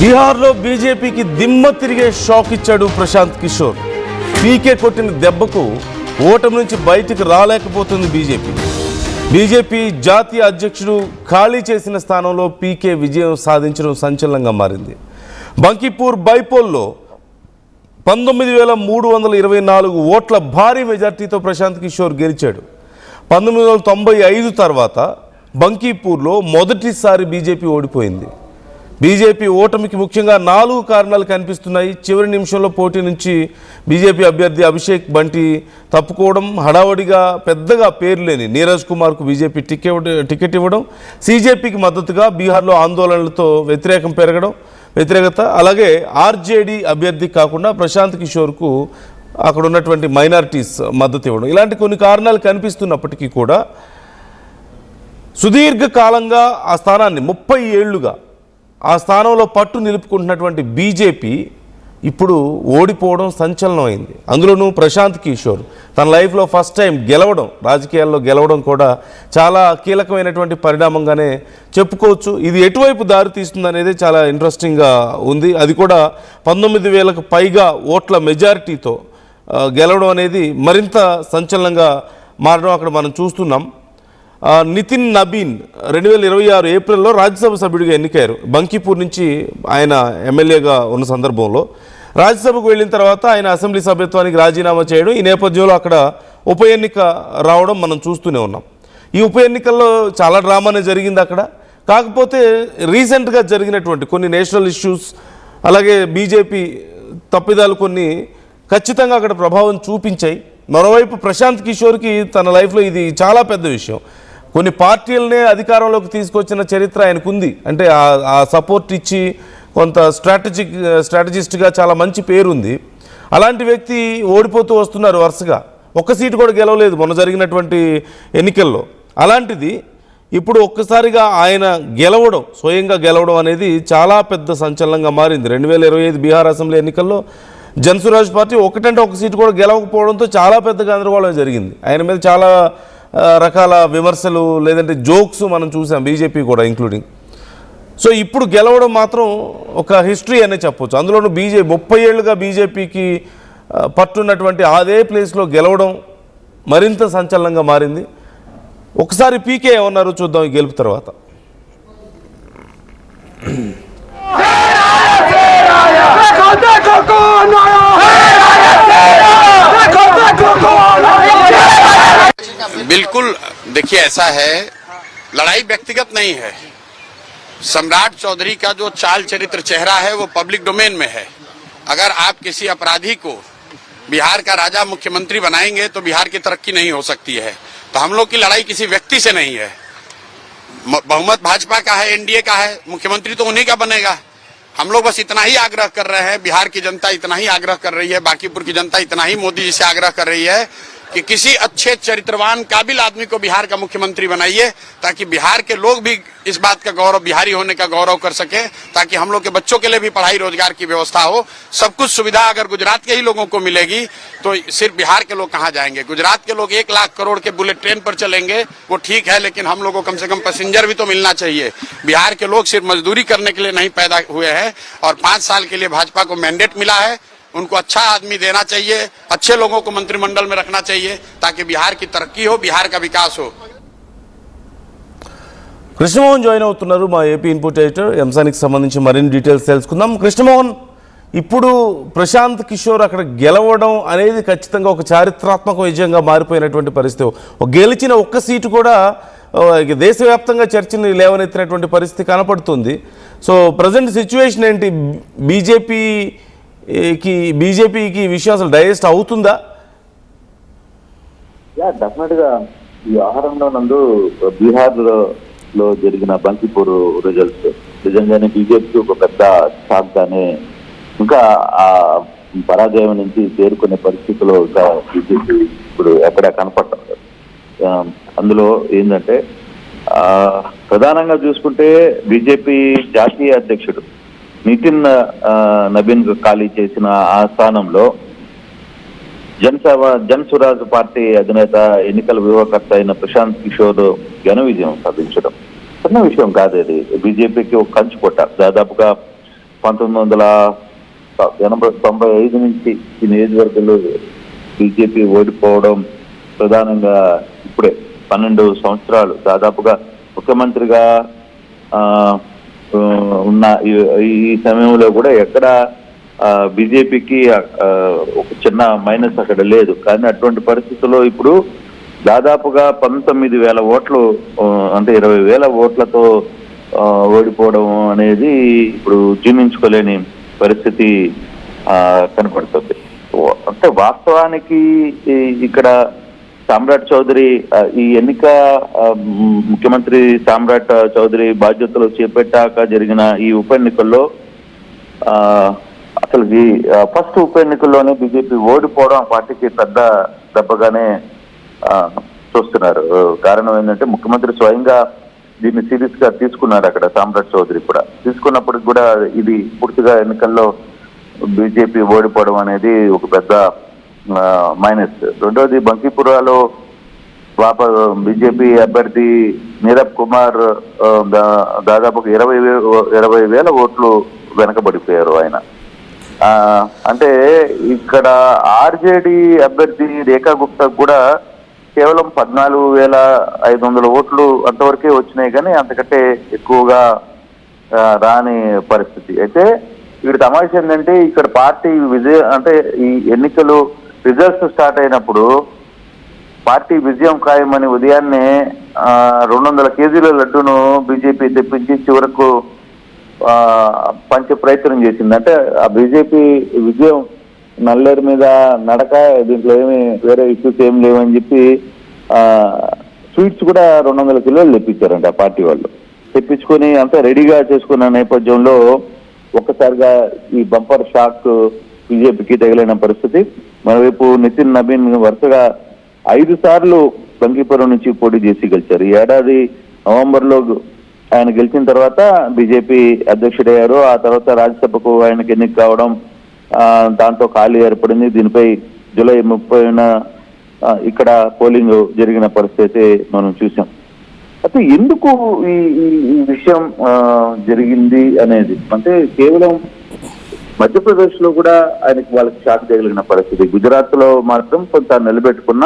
బీహార్లో బీజేపీకి దిమ్మ తిరిగే షాక్ ఇచ్చాడు ప్రశాంత్ కిషోర్. పీకే కొట్టిన దెబ్బకు ఓటమి నుంచి బయటికి రాలేకపోతుంది బీజేపీ. బీజేపీ జాతీయ అధ్యక్షుడు ఖాళీ చేసిన స్థానంలో పీకే విజయం సాధించడం సంచలనంగా మారింది. బంకీపూర్ బైపోల్లో 19,324 ఓట్ల భారీ మెజార్టీతో ప్రశాంత్ కిషోర్ గెలిచాడు. 1995 తర్వాత బంకీపూర్లో మొదటిసారి బీజేపీ ఓడిపోయింది. బీజేపీ ఓటమికి ముఖ్యంగా 4 కారణాలు కనిపిస్తున్నాయి. చివరి నిమిషంలో పోటీ నుంచి బీజేపీ అభ్యర్థి అభిషేక్ బంటి తప్పుకోవడం, హడావడిగా పెద్దగా పేరు లేని నీరజ్ కుమార్కు బీజేపీ టికెట్ ఇవ్వడం, సీజేపీకి మద్దతుగా బీహార్లో ఆందోళనలతో వ్యతిరేకత, అలాగే ఆర్జేడీ అభ్యర్థి కాకుండా ప్రశాంత్ కిషోర్కు అక్కడ ఉన్నటువంటి మైనారిటీస్ మద్దతు ఇవ్వడం, ఇలాంటి కొన్ని కారణాలు కనిపిస్తున్నప్పటికీ కూడా సుదీర్ఘకాలంగా ఆ స్థానాన్ని 30 ఏళ్లుగా ఆ స్థానంలో పట్టు నిలుపుకుంటున్నటువంటి బీజేపీ ఇప్పుడు ఓడిపోవడం సంచలనం అయింది. అందులోనూ ప్రశాంత్ కిషోర్ తన లైఫ్లో ఫస్ట్ టైం రాజకీయాల్లో గెలవడం కూడా చాలా కీలకమైనటువంటి పరిణామంగానే చెప్పుకోవచ్చు. ఇది ఎటువైపు దారి తీస్తుంది అనేది చాలా ఇంట్రెస్టింగ్గా ఉంది. అది కూడా 19,000కు పైగా ఓట్ల మెజారిటీతో గెలవడం అనేది మరింత సంచలనంగా మారడం అక్కడ మనం చూస్తున్నాం. నితిన్ నబీన్ 2026 ఏప్రిల్లో రాజ్యసభ సభ్యుడిగా ఎన్నికయ్యారు. బంకీపూర్ నుంచి ఆయన ఎమ్మెల్యేగా ఉన్న సందర్భంలో రాజ్యసభకు వెళ్ళిన తర్వాత ఆయన అసెంబ్లీ సభ్యత్వానికి రాజీనామా చేయడం, ఈ నేపథ్యంలో అక్కడ ఉప ఎన్నిక రావడం మనం చూస్తూనే ఉన్నాం. ఈ ఉప ఎన్నికల్లో చాలా డ్రామానే జరిగింది అక్కడ. కాకపోతే రీసెంట్గా జరిగినటువంటి కొన్ని నేషనల్ ఇష్యూస్, అలాగే బీజేపీ తప్పిదాలు కొన్ని ఖచ్చితంగా అక్కడ ప్రభావం చూపించాయి. మరోవైపు ప్రశాంత్ కిషోర్కి తన లైఫ్లో ఇది చాలా పెద్ద విషయం. కొన్ని పార్టీలనే అధికారంలోకి తీసుకొచ్చిన చరిత్ర ఆయనకుంది. అంటే ఆ సపోర్ట్ ఇచ్చి కొంత స్ట్రాటజిస్ట్గా చాలా మంచి పేరుంది. అలాంటి వ్యక్తి ఓడిపోతూ వస్తున్నారు వరుసగా. ఒక్క సీటు కూడా గెలవలేదు మొన్న జరిగినటువంటి ఎన్నికల్లో. అలాంటిది ఇప్పుడు ఒక్కసారిగా ఆయన స్వయంగా గెలవడం అనేది చాలా పెద్ద సంచలనంగా మారింది. 2025 బీహార్ అసెంబ్లీ ఎన్నికల్లో జనసురాజ్ పార్టీ ఒక సీటు కూడా గెలవకపోవడంతో చాలా పెద్ద గందరగోళం జరిగింది. ఆయన మీద చాలా రకాల విమర్శలు, లేదంటే జోక్స్ మనం చూసాం, బీజేపీ కూడా ఇంక్లూడింగ్. సో ఇప్పుడు గెలవడం మాత్రం ఒక హిస్టరీ అనే చెప్పొచ్చు. అందులోనూ 30 ఏళ్ళుగా బీజేపీకి పట్టున్నటువంటి అదే ప్లేస్లో గెలవడం మరింత సంచలనంగా మారింది. ఒకసారి పీకే ఏమన్నారు చూద్దాం ఈ గెలుపు తర్వాత. बिल्कुल, देखिए ऐसा है, लड़ाई व्यक्तिगत नहीं है। सम्राट चौधरी का जो चाल चरित्र चेहरा है वो पब्लिक डोमेन में है। अगर आप किसी अपराधी को बिहार का राजा मुख्यमंत्री बनाएंगे तो बिहार की तरक्की नहीं हो सकती है। तो हम लोग की लड़ाई किसी व्यक्ति से नहीं है। बहुमत भाजपा का है, एनडीए का है, मुख्यमंत्री तो उन्हीं का बनेगा। हम लोग बस इतना ही आग्रह कर रहे हैं, बिहार की जनता इतना ही आग्रह कर रही है, बांकीपुर की जनता इतना ही मोदी जी से आग्रह कर रही है कि किसी अच्छे चरित्रवान काबिल आदमी को बिहार का मुख्यमंत्री बनाइए, ताकि बिहार के लोग भी इस बात का गौरव, बिहारी होने का गौरव कर सके, ताकि हम लोग के बच्चों के लिए भी पढ़ाई रोजगार की व्यवस्था हो। सब कुछ सुविधा अगर गुजरात के ही लोगों को मिलेगी तो सिर्फ बिहार के लोग कहाँ जाएंगे। गुजरात के लोग 1 लाख करोड़ के बुलेट ट्रेन पर चलेंगे, वो ठीक है, लेकिन हम लोग को कम से कम पैसेंजर भी तो मिलना चाहिए। बिहार के लोग सिर्फ मजदूरी करने के लिए नहीं पैदा हुए हैं, और 5 साल के लिए भाजपा को मैंडेट मिला है। उनको अच्छा आदमी देना चाहिए, अच्छे लोगों को मंत्रिमंडल में रखना चाहिए, ताकि बिहार की तरक्की हो, बिहार का विकास हो। కృష్ణమోహన్ జాయిన్ అవుతున్నారు, మా ఏపీ ఇన్పుట్ ఎడిటర్. అంశానికి సంబంధించి మరిన్ని డీటెయిల్స్ తెలుసుకుందాం. కృష్ణమోహన్, ఇప్పుడు ప్రశాంత్ కిషోర్ అక్కడ గెలవడం అనేది ఖచ్చితంగా ఒక చారిత్రాత్మక విజయంగా మారిపోయినటువంటి పరిస్థితి. గెలిచిన ఒక్క సీటు కూడా దేశవ్యాప్తంగా చర్చని లేవనెత్తినటువంటి పరిస్థితి కనపడుతుంది. సో ప్రజెంట్ సిచ్యువేషన్ ఏంటి? బీజేపీకి విషయం అసలు డైజెస్ట్ అవుతుందా? డెఫినెట్గా ఈ వ్యవహారంలో బీహార్లో జరిగిన బంకీపూర్ రిజల్ట్స్ నిజంగానే బీజేపీకి ఒక పెద్ద షాక్ గానే, ఇంకా ఆ పరాజయం నుంచి చేరుకునే పరిస్థితిలో ఇంకా బీజేపీ ఇప్పుడు ఎక్కడ కనపడటం లేదు. అందులో ఏంటంటే ప్రధానంగా చూసుకుంటే బీజేపీ జాతీయ అధ్యక్షుడు నితిన్ నబీన్ ఖాళీ చేసిన ఆ స్థానంలో జనసురాజ్ పార్టీ అధినేత, ఎన్నికల వ్యూహకర్త అయిన ప్రశాంత్ కిషోర్ ఘన విజయం సాధించడం చిన్న విషయం కాదు. ఇది బీజేపీకి ఒక కంచుకోట. దాదాపుగా 1995 నుంచి ఈ నియోజకవర్గంలో బీజేపీ ఓడిపోవడం ప్రధానంగా ఇప్పుడే 12 సంవత్సరాలు దాదాపుగా ముఖ్యమంత్రిగా ఉన్న ఈ సమయంలో కూడా ఎక్కడ బీజేపీకి ఒక చిన్న మైనస్ అక్కడ లేదు. కానీ అటువంటి పరిస్థితుల్లో ఇప్పుడు దాదాపుగా 19,000 ఓట్లు అంటే 20,000 ఓట్లతో ఓడిపోవడం అనేది ఇప్పుడు జీర్ణించుకోలేని పరిస్థితి కనపడుతుంది. అంటే వాస్తవానికి ఇక్కడ సామ్రాట్ చౌదరి ఈ ఎన్నిక ముఖ్యమంత్రి సామ్రాట్ చౌదరి బాధ్యతలు చేపట్టాక జరిగిన ఈ ఉప ఎన్నికల్లో అసలు ఈ ఫస్ట్ ఉప ఎన్నికల్లోనే బీజేపీ ఓడిపోవడం ఆ పార్టీకి పెద్ద దెబ్బగానే చూస్తున్నారు. కారణం ఏంటంటే ముఖ్యమంత్రి స్వయంగా దీన్ని సీరియస్ గా తీసుకున్నారు. అక్కడ సామ్రాట్ చౌదరి కూడా తీసుకున్నప్పటికి కూడా ఇది పూర్తిగా ఎన్నికల్లో బీజేపీ ఓడిపోవడం అనేది ఒక పెద్ద మైనస్. రెండోది బంకీపురాలో బీజేపీ అభ్యర్థి నీరబ్ కుమార్ దాదాపు 20,000 ఓట్లు వెనకబడిపోయారు ఆయన. అంటే ఇక్కడ ఆర్జేడీ అభ్యర్థి రేఖా గుప్తా కూడా కేవలం 14,500 ఓట్లు అంతవరకే వచ్చినాయి, కానీ అంతకంటే ఎక్కువగా రాని పరిస్థితి. అయితే ఇక్కడ తమాషా ఏంటంటే ఇక్కడ పార్టీ అంటే ఈ ఎన్నికలు రిజల్ట్స్ స్టార్ట్ అయినప్పుడు పార్టీ విజయం ఖాయమని ఉదయాన్నే 200 కేజీల లడ్డూను బీజేపీ తెప్పించి చివరకు పంచే ప్రయత్నం చేసింది. అంటే ఆ బీజేపీ విజయం నల్లేరు మీద నడక, దీంట్లో ఏమి వేరే ఇష్యూస్ ఏం లేవని చెప్పి స్వీట్స్ కూడా 200 కిలోలు తెప్పించారంట ఆ పార్టీ వాళ్ళు. తెప్పించుకొని అంతా రెడీగా చేసుకున్న నేపథ్యంలో ఒక్కసారిగా ఈ బంపర్ షాక్ బీజేపీకి తగిలిన పరిస్థితి. మరోవైపు నితిన్ నబీన్ వరుసగా 5 సార్లు బంకీపురం నుంచి పోటీ చేసి గెలిచారు. ఈ ఏడాది నవంబర్లో ఆయన గెలిచిన తర్వాత బీజేపీ అధ్యక్షుడయ్యారు. ఆ తర్వాత రాజ్యసభకు ఆయనకు ఎన్నిక కావడం, దాంతో ఖాళీ ఏర్పడింది. దీనిపై జూలై 30న ఇక్కడ పోలింగ్ జరిగిన పరిస్థితి మనం చూసాం. అయితే ఎందుకు ఈ విషయం జరిగింది అనేది అంటే కేవలం మధ్యప్రదేశ్ లో కూడా వాళ్ళకి షాక్ తగిలిన పరిస్థితి. గుజరాత్ లో మాత్రం కొంత నిలబెట్టుకున్న,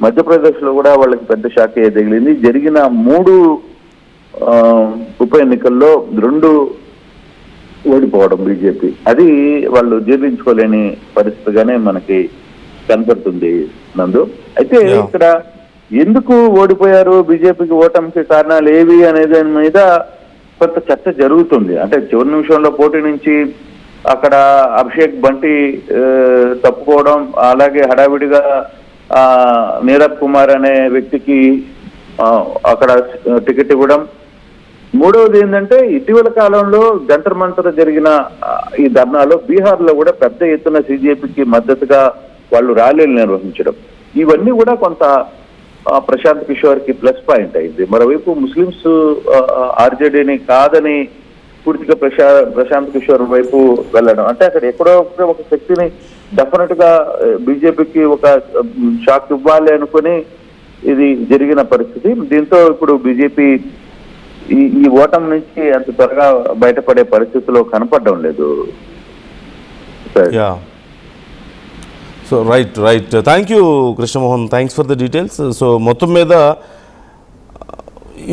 మధ్యప్రదేశ్ లో కూడా వాళ్ళకి పెద్ద షాక్ తగిలింది. జరిగిన 3 ఉప ఎన్నికల్లో 2 ఓడిపోవడం బీజేపీ, అది వాళ్ళు జీర్ణించుకోలేని పరిస్థితిగానే మనకి కనపడుతుంది నందు. అయితే ఇక్కడ ఎందుకు ఓడిపోయారు, బీజేపీకి ఓటమికి కారణాలు ఏవి అనే దాని మీద కొంత చర్చ జరుగుతుంది. అంటే చివరి నిమిషంలో పోటీ నుంచి అక్కడ అభిషేక్ బంటి తప్పుకోవడం, అలాగే హడావిడిగా నీరబ్ కుమార్ అనే వ్యక్తికి అక్కడ టికెట్ ఇవ్వడం. మూడవది ఏంటంటే ఇటీవల కాలంలో జంతర్ మంతర్ జరిగిన ఈ ధర్నాలో బీహార్ లో కూడా పెద్ద ఎత్తున బీజేపీకి మద్దతుగా వాళ్ళు ర్యాలీలు నిర్వహించడం, ఇవన్నీ కూడా కొంత ప్రశాంత్ కిషోర్ కి ప్లస్ పాయింట్ అయింది. మరోవైపు ముస్లింస్ ఆర్జేడీని కాదని పూర్తిగా ప్రశాంత్ కిషోర్ వైపు వెళ్ళడం, అంటే అక్కడ ఎక్కడో ఒక శక్తిని డెఫినెట్ గా బీజేపీకి ఒక షాక్ ఇవ్వాలి అనుకుని ఇది జరిగిన పరిస్థితి. దీంతో ఇప్పుడు బీజేపీ ఈ ఓటమి నుంచి అంత త్వరగా బయటపడే పరిస్థితిలో కనపడడం లేదు. So right thank you Krishnamohan, thanks for the details. So మొత్తం మీద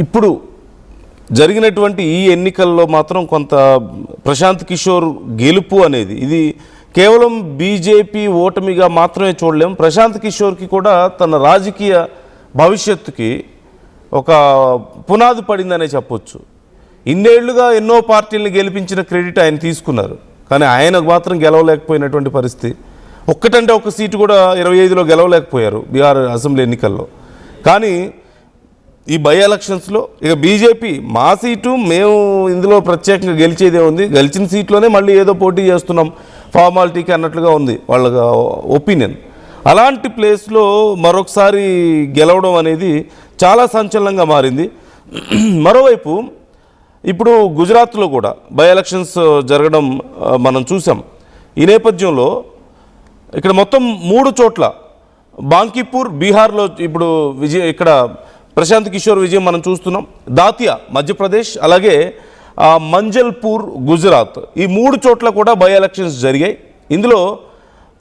ఇప్పుడు జరిగినటువంటి ఈ ఎన్నికల్లో మాత్రం కొంత ప్రశాంత్ కిషోర్ గెలుపు అనేది ఇది కేవలం బీజేపీ ఓటమిగా మాత్రమే చూడలేం. ప్రశాంత్ కిషోర్కి కూడా తన రాజకీయ భవిష్యత్తుకి ఒక పునాది పడిందనే చెప్పొచ్చు. ఇన్నేళ్లుగా ఎన్నో పార్టీలను గెలిపించిన క్రెడిట్ ఆయన తీసుకున్నారు, కానీ ఆయనకు మాత్రం గెలవలేకపోయినటువంటి పరిస్థితి. ఒక్కటంటే ఒక సీటు కూడా 25లో గెలవలేకపోయారు బీహార్ అసెంబ్లీ ఎన్నికల్లో. కానీ ఈ బై ఎలక్షన్స్లో ఇక బీజేపీ మా సీటు మేము ఇందులో ప్రత్యేకంగా గెలిచేదే ఉంది, గెలిచిన సీట్లోనే మళ్ళీ ఏదో పోటీ చేస్తున్నాం ఫార్మాలిటీకి అన్నట్లుగా ఉంది వాళ్ళ ఒపీనియన్. అలాంటి ప్లేస్లో మరొకసారి గెలవడం అనేది చాలా సంచలనంగా మారింది. మరోవైపు ఇప్పుడు గుజరాత్లో కూడా బై ఎలక్షన్స్ జరగడం మనం చూసాం. ఈ నేపథ్యంలో ఇక్కడ మొత్తం 3 చోట్ల బాంకీపూర్ బీహార్లో ఇప్పుడు ఇక్కడ ప్రశాంత్ కిషోర్ విజయం మనం చూస్తున్నాం. దాతియా మధ్యప్రదేశ్, అలాగే మంజల్పూర్, గుజరాత్ ఈ 3 చోట్ల కూడా బై ఎలక్షన్స్ జరిగాయి. ఇందులో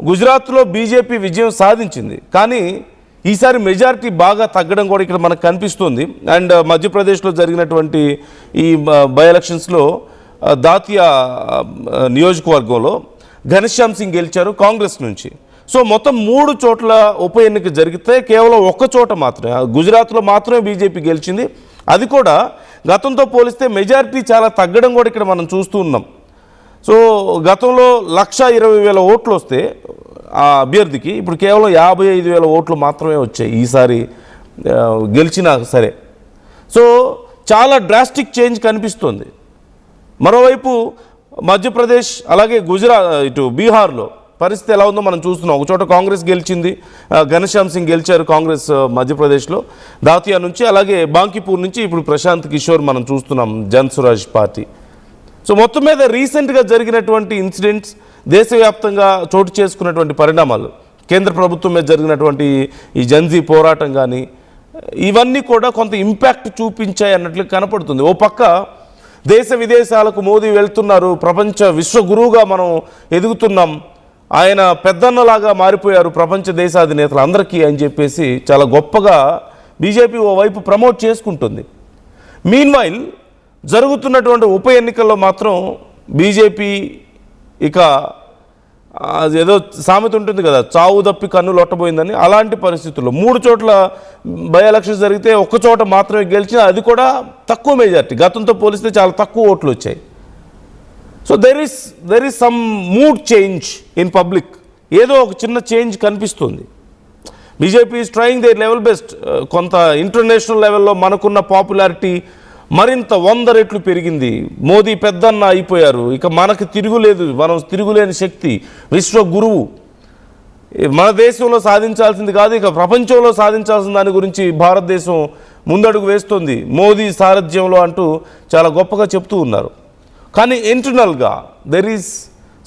గుజరాత్లో బీజేపీ విజయం సాధించింది, కానీ ఈసారి మెజారిటీ బాగా తగ్గడం కూడా ఇక్కడ మనకు కనిపిస్తుంది. అండ్ మధ్యప్రదేశ్లో జరిగినటువంటి ఈ బై ఎలక్షన్స్లో దాతియా నియోజకవర్గంలో ఘనశ్యామ్ సింగ్ గెలిచారు కాంగ్రెస్ నుంచి. సో మొత్తం 3 చోట్ల ఉప ఎన్నిక జరిగితే కేవలం 1 చోట మాత్రమే, గుజరాత్లో మాత్రమే బీజేపీ గెలిచింది. అది కూడా గతంతో పోలిస్తే మెజారిటీ చాలా తగ్గడం కూడా ఇక్కడ మనం చూస్తూ ఉన్నాం. సో గతంలో 1,20,000 ఓట్లు వస్తే ఆ అభ్యర్థికి ఇప్పుడు కేవలం 55,000 ఓట్లు మాత్రమే వచ్చాయి ఈసారి గెలిచినా సరే. సో చాలా డ్రాస్టిక్ చేంజ్ కనిపిస్తుంది. మరోవైపు మధ్యప్రదేశ్ అలాగే ఇటు బీహార్లో పరిస్థితి ఎలా ఉందో మనం చూస్తున్నాం. ఒక చోట కాంగ్రెస్ గెలిచింది, ఘనశ్యామ్ సింగ్ గెలిచారు కాంగ్రెస్ మధ్యప్రదేశ్లో దాతియా నుంచి, అలాగే బాంకీపూర్ నుంచి ఇప్పుడు ప్రశాంత్ కిషోర్ మనం చూస్తున్నాం జన్స్వరాజ్ పార్టీ. సో మొత్తం మీద రీసెంట్గా జరిగినటువంటి ఇన్సిడెంట్స్, దేశవ్యాప్తంగా చోటు చేసుకున్నటువంటి పరిణామాలు, కేంద్ర ప్రభుత్వం మీద జరిగినటువంటి ఈ జన్జీ పోరాటం కానీ ఇవన్నీ కూడా కొంత ఇంపాక్ట్ చూపించాయి అన్నట్లు కనపడుతుంది. ఓ పక్క దేశ విదేశాలకు మోదీ వెళ్తున్నారు, ప్రపంచ విశ్వగురువుగా మనం ఎదుగుతున్నాం, ఆయన పెద్దన్నలాగా మారిపోయారు ప్రపంచ దేశాధినేతలు అందరికీ అని చెప్పేసి చాలా గొప్పగా బీజేపీ ఓవైపు ప్రమోట్ చేసుకుంటుంది. మీన్వైల్ జరుగుతున్నటువంటి ఉప ఎన్నికల్లో మాత్రం బీజేపీ ఇక ఏదో సామెత ఉంటుంది కదా, చావు తప్పి కన్ను లొట్టబోయిందని, అలాంటి పరిస్థితుల్లో 3 చోట్ల బై ఎలక్షన్స్ జరిగితే 1 చోట మాత్రమే గెలిచిన, అది కూడా తక్కువ మెజార్టీ, గతంతో పోలిస్తే చాలా తక్కువ ఓట్లు వచ్చాయి. So there is some mood change in public, ఏదో ఒక చిన్న చేంజ్ కనిపిస్తుంది. BJP is trying their level best. కొంత ఇంటర్నేషనల్ లెవెల్లో మనకున్న పాపులారిటీ మరింత 100 రెట్లు పెరిగింది, మోదీ పెద్దన్న అయిపోయారు, ఇక మనకు తిరుగులేదు, మనం తిరుగులేని శక్తి, విశ్వ గురువు, మన దేశంలో సాధించాల్సింది కాదు ఇక ప్రపంచంలో సాధించాల్సిన దాని గురించి భారతదేశం ముందడుగు వేస్తుంది మోదీ సారథ్యంలో అంటూ చాలా గొప్పగా చెప్తూ ఉన్నారు. కానీ ఇంటర్నల్గా there is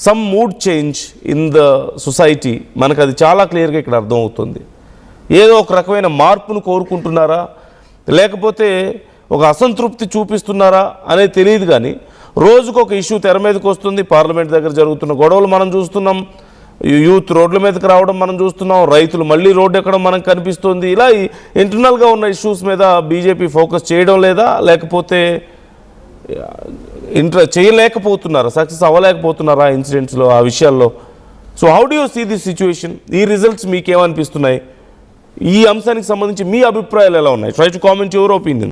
some mood change in the society, మనకు అది చాలా క్లియర్గా ఇక్కడ అర్థమవుతుంది. ఏదో ఒక రకమైన మార్పును కోరుకుంటున్నారా, లేకపోతే ఒక అసంతృప్తి చూపిస్తున్నారా అనేది తెలియదు. కానీ రోజుకు ఒక ఇష్యూ తెర మీదకి వస్తుంది. పార్లమెంట్ దగ్గర జరుగుతున్న గొడవలు మనం చూస్తున్నాం, యూత్ రోడ్ల మీదకి రావడం మనం చూస్తున్నాం, రైతులు మళ్ళీ రోడ్డు ఎక్కడం మనకు కనిపిస్తుంది. ఇలా ఇంటర్నల్గా ఉన్న ఇష్యూస్ మీద బీజేపీ ఫోకస్ చేయడం లేదా, లేకపోతే చేయలేకపోతున్నారా, సక్సెస్ అవ్వలేకపోతున్నారా ఇన్సిడెంట్స్లో, ఆ విషయాల్లో. So how do you see this situation? ఈ రిజల్ట్స్ మీకేమనిపిస్తున్నాయి? ఈ అంశానికి సంబంధించి మీ అభిప్రాయాలు ఎలా ఉన్నాయి? Try to comment your opinion.